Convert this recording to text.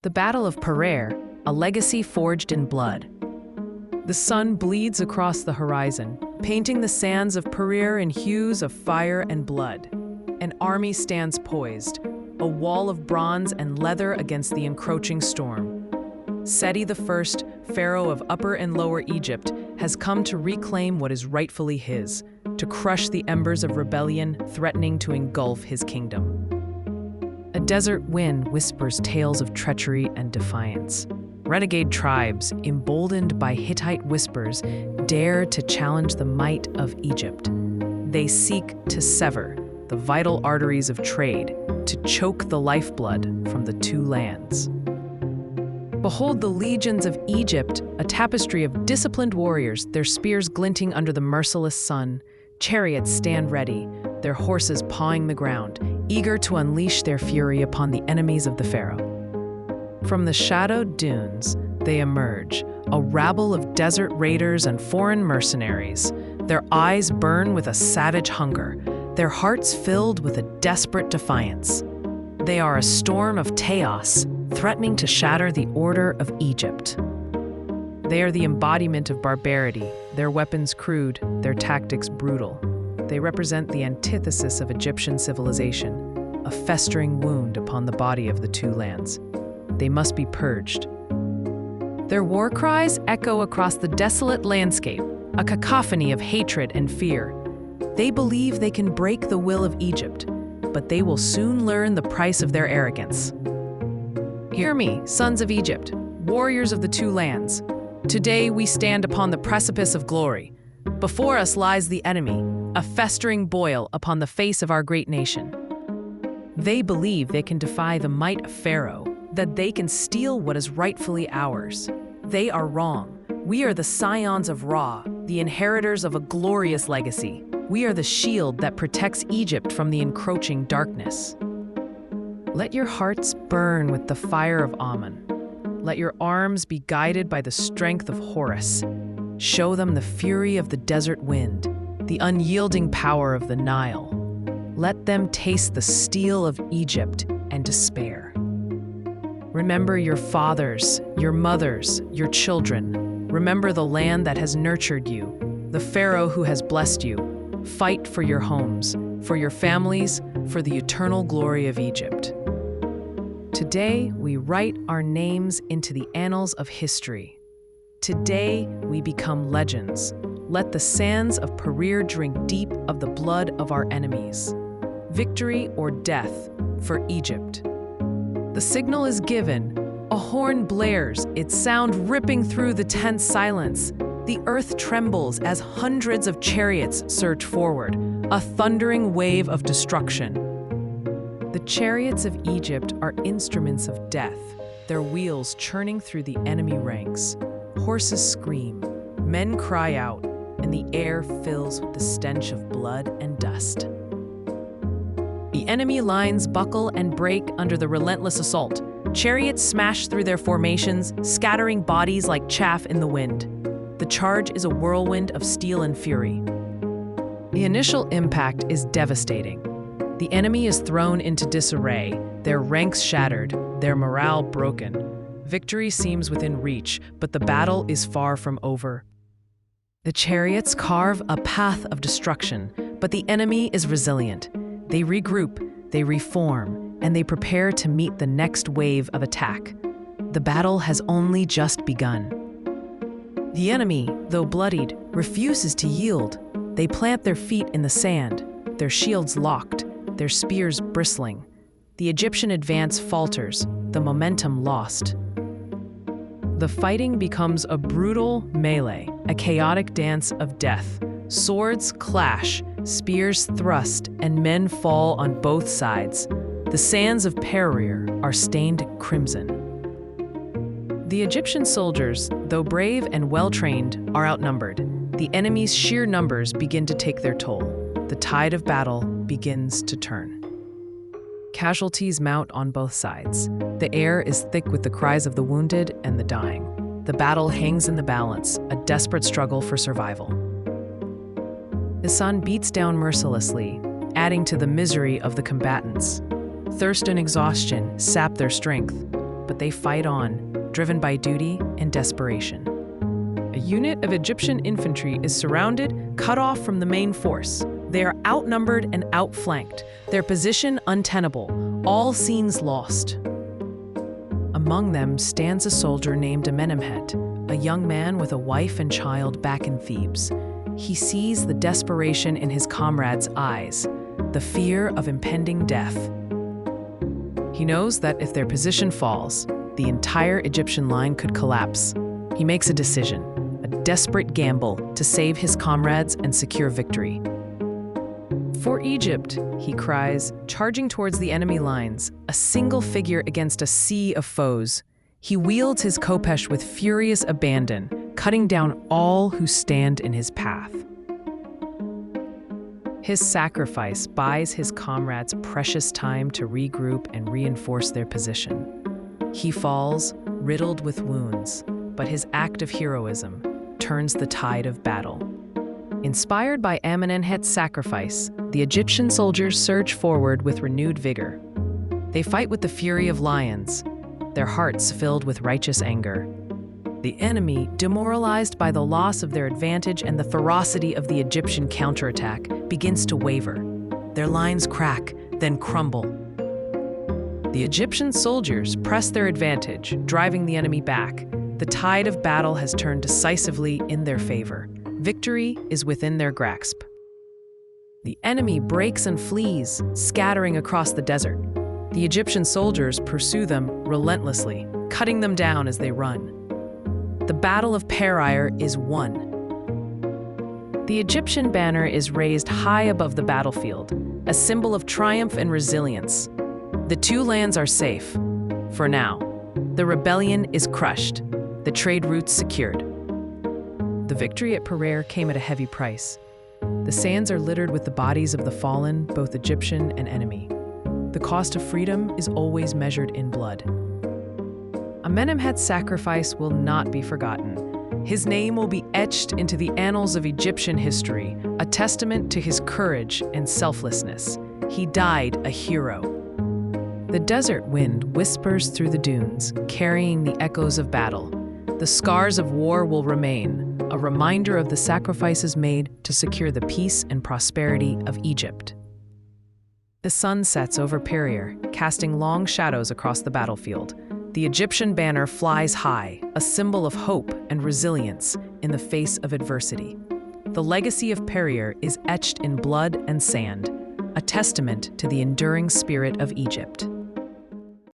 The Battle of Perire, a legacy forged in blood. The sun bleeds across the horizon, painting the sands of Perire in hues of fire and blood. An army stands poised, a wall of bronze and leather against the encroaching storm. Seti I, pharaoh of Upper and Lower Egypt, has come to reclaim what is rightfully his, to crush the embers of rebellion threatening to engulf his kingdom. A desert wind whispers tales of treachery and defiance. Renegade tribes, emboldened by Hittite whispers, dare to challenge the might of Egypt. They seek to sever the vital arteries of trade, to choke the lifeblood from the two lands. Behold the legions of Egypt, a tapestry of disciplined warriors, their spears glinting under the merciless sun. Chariots stand ready, their horses pawing the ground, eager to unleash their fury upon the enemies of the pharaoh. From the shadowed dunes, they emerge, a rabble of desert raiders and foreign mercenaries. Their eyes burn with a savage hunger, their hearts filled with a desperate defiance. They are a storm of chaos, threatening to shatter the order of Egypt. They are the embodiment of barbarity, their weapons crude, their tactics brutal. They represent the antithesis of Egyptian civilization, a festering wound upon the body of the two lands. They must be purged. Their war cries echo across the desolate landscape, a cacophony of hatred and fear. They believe they can break the will of Egypt, but they will soon learn the price of their arrogance. Hear me, sons of Egypt, warriors of the two lands. Today we stand upon the precipice of glory. Before us lies the enemy, a festering boil upon the face of our great nation. They believe they can defy the might of Pharaoh, that they can steal what is rightfully ours. They are wrong. We are the scions of Ra, the inheritors of a glorious legacy. We are the shield that protects Egypt from the encroaching darkness. Let your hearts burn with the fire of Ammon. Let your arms be guided by the strength of Horus. Show them the fury of the desert wind, the unyielding power of the Nile. Let them taste the steel of Egypt and despair. Remember your fathers, your mothers, your children. Remember the land that has nurtured you, the Pharaoh who has blessed you. Fight for your homes, for your families, for the eternal glory of Egypt. Today, we write our names into the annals of history. Today, we become legends. Let the sands of Perire drink deep of the blood of our enemies. Victory or death for Egypt. The signal is given. A horn blares, its sound ripping through the tense silence. The earth trembles as hundreds of chariots surge forward, a thundering wave of destruction. The chariots of Egypt are instruments of death, their wheels churning through the enemy ranks. Horses scream, men cry out, and the air fills with the stench of blood and dust. The enemy lines buckle and break under the relentless assault. Chariots smash through their formations, scattering bodies like chaff in the wind. The charge is a whirlwind of steel and fury. The initial impact is devastating. The enemy is thrown into disarray, their ranks shattered, their morale broken. Victory seems within reach, but the battle is far from over. The chariots carve a path of destruction, but the enemy is resilient. They regroup, they reform, and they prepare to meet the next wave of attack. The battle has only just begun. The enemy, though bloodied, refuses to yield. They plant their feet in the sand, their shields locked, their spears bristling. The Egyptian advance falters, the momentum lost. The fighting becomes a brutal melee, a chaotic dance of death. Swords clash, spears thrust, and men fall on both sides. The sands of Perire are stained crimson. The Egyptian soldiers, though brave and well-trained, are outnumbered. The enemy's sheer numbers begin to take their toll. The tide of battle begins to turn. Casualties mount on both sides. The air is thick with the cries of the wounded and the dying. The battle hangs in the balance, a desperate struggle for survival. The sun beats down mercilessly, adding to the misery of the combatants. Thirst and exhaustion sap their strength. but they fight on, driven by duty and desperation. A unit of Egyptian infantry is surrounded, cut off from the main force. They are outnumbered and outflanked, their position untenable, all scenes lost. Among them stands a soldier named Amenemhet, a young man with a wife and child back in Thebes. He sees the desperation in his comrades' eyes, the fear of impending death. He knows that if their position falls, the entire Egyptian line could collapse. He makes a decision, a desperate gamble to save his comrades and secure victory. "For Egypt," he cries, charging towards the enemy lines, a single figure against a sea of foes. He wields his khopesh with furious abandon, cutting down all who stand in his path. His sacrifice buys his comrades precious time to regroup and reinforce their position. He falls, riddled with wounds, but his act of heroism turns the tide of battle. Inspired by Amenemhet's sacrifice, the Egyptian soldiers surge forward with renewed vigor. They fight with the fury of lions, their hearts filled with righteous anger. The enemy, demoralized by the loss of their advantage and the ferocity of the Egyptian counterattack, begins to waver. Their lines crack, then crumble. The Egyptian soldiers press their advantage, driving the enemy back. The tide of battle has turned decisively in their favor. Victory is within their grasp. The enemy breaks and flees, scattering across the desert. The Egyptian soldiers pursue them relentlessly, cutting them down as they run. The Battle of Perire is won. The Egyptian banner is raised high above the battlefield, a symbol of triumph and resilience. The two lands are safe. For now, the rebellion is crushed, the trade routes secured. The victory at Perire came at a heavy price. The sands are littered with the bodies of the fallen, both Egyptian and enemy. The cost of freedom is always measured in blood. Amenemhet's sacrifice will not be forgotten. His name will be etched into the annals of Egyptian history, a testament to his courage and selflessness. He died a hero. The desert wind whispers through the dunes, carrying the echoes of battle. The scars of war will remain, a reminder of the sacrifices made to secure the peace and prosperity of Egypt. The sun sets over Perire, casting long shadows across the battlefield. The Egyptian banner flies high, a symbol of hope and resilience in the face of adversity. The legacy of Perire is etched in blood and sand, a testament to the enduring spirit of Egypt.